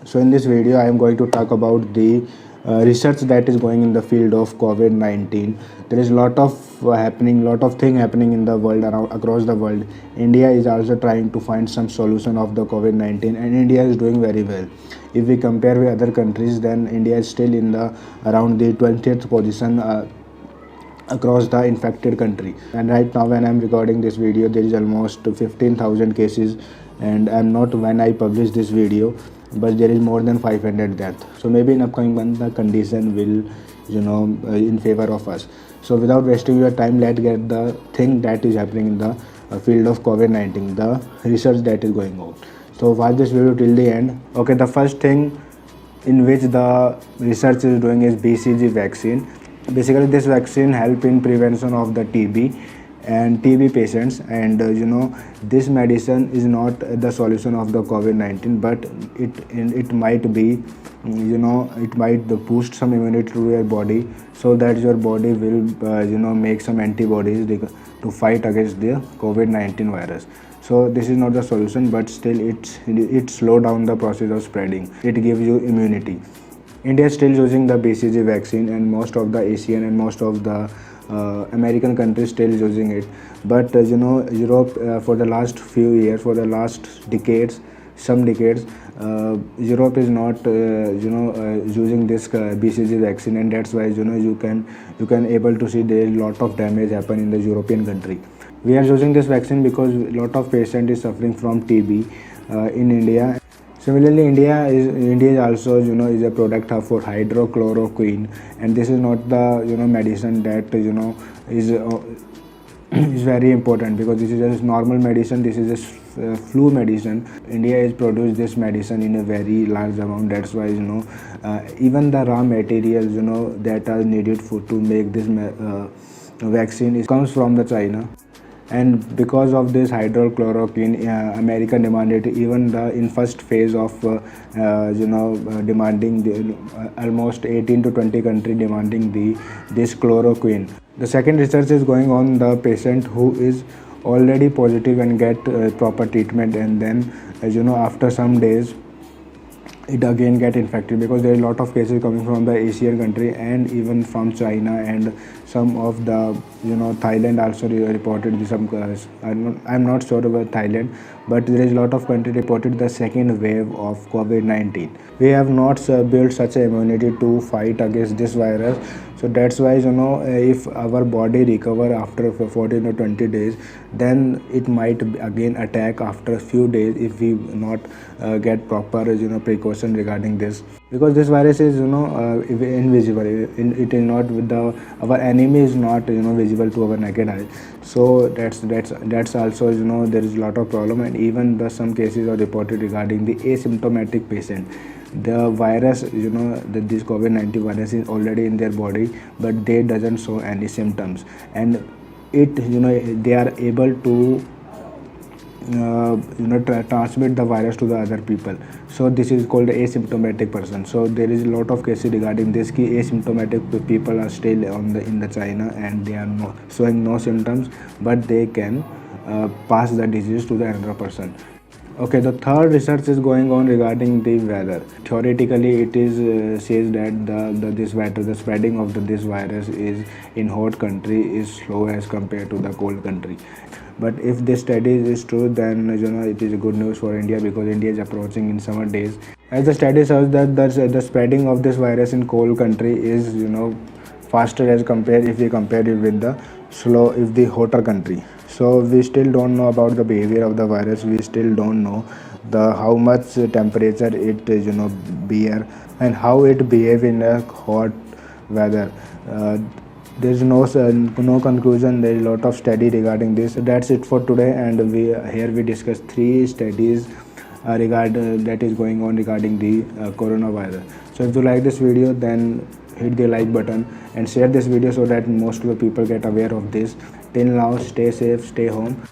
So in this video I am going to talk about the research that is going in the field of COVID-19. There is a lot of lot of thing happening in the world, around across the world. India is also trying to find some solution of the COVID-19, and India is doing very well. If we compare with other countries, then India is still in the around the 20th position across the infected country. And right now when I'm recording this video, there is almost 15,000 cases, and I'm not when I publish this video, but there is more than 500 deaths. So maybe in upcoming month the condition will in favor of us. So without wasting your time, let's get the thing that is happening in the field of COVID-19, the research that is going on. So watch this video till the end. Okay, the first thing in which the research is doing is BCG vaccine. Basically this vaccine help in prevention of the TB and TB patients, and this medicine is not the solution of the COVID-19, but it might be, it might boost some immunity to your body, so that your body will make some antibodies to fight against the COVID-19 virus. So this is not the solution, but still it slow down the process of spreading. It gives you immunity. India is still using the BCG vaccine, and most of the Asian and most of the American countries still using it. But Europe, for the last few years, for the last decades, some decades, Europe is not using this BCG vaccine, and that's why you can able to see there is lot of damage happen in the European country. We are using this vaccine because a lot of patient is suffering from TB in India. Similarly, India is also is a product for hydrochloroquine, and this is not the medicine that is is very important, because this is just normal medicine. This is just flu medicine. India has produced this medicine in a very large amount. That's why even the raw materials that are needed to make this vaccine comes from the China. And because of this hydrochloroquine, America demanded, even in first phase of demanding almost 18 to 20 countries demanding this chloroquine. The second research is going on the patient who is already positive and get proper treatment, and then after some days it again get infected, because there are a lot of cases coming from the Asian country and even from China, and some of the Thailand also reported some I'm not sure about Thailand, but there is a lot of country reported the second wave of COVID-19. We have not built such a immunity to fight against this virus. So that's why if our body recover after 14 or 20 days, then it might again attack after a few days if we not get proper precaution regarding this, because this virus is invisible. It is not with our enemy is not visible to our naked eye. So that's also there is a lot of problem, and even some cases are reported regarding the asymptomatic patient. The virus this COVID-19 virus is already in their body, but they doesn't show any symptoms, and they are able to transmit the virus to the other people. So this is called asymptomatic person. So there is a lot of cases regarding this ki asymptomatic people are still in the China, and they are showing no symptoms, but they can pass the disease to the another person. Okay, the third research is going on regarding the weather. Theoretically, it is says that the spreading of this virus is in hot country is slow as compared to the cold country. But if this study is true, then it is good news for India, because India is approaching in summer days. As the study shows that the spreading of this virus in cold country is faster as compared, if we compare it with the hotter country. So we still don't know about the behavior of the virus. We still don't know how much temperature it bear, and how it behave in a hot weather. There is no conclusion. There is a lot of study regarding this. That's it for today, and we discuss 3 studies that is going on regarding the coronavirus. So if you like this video, then hit the like button and share this video so that most of the people get aware of this. Till now, stay safe, stay home.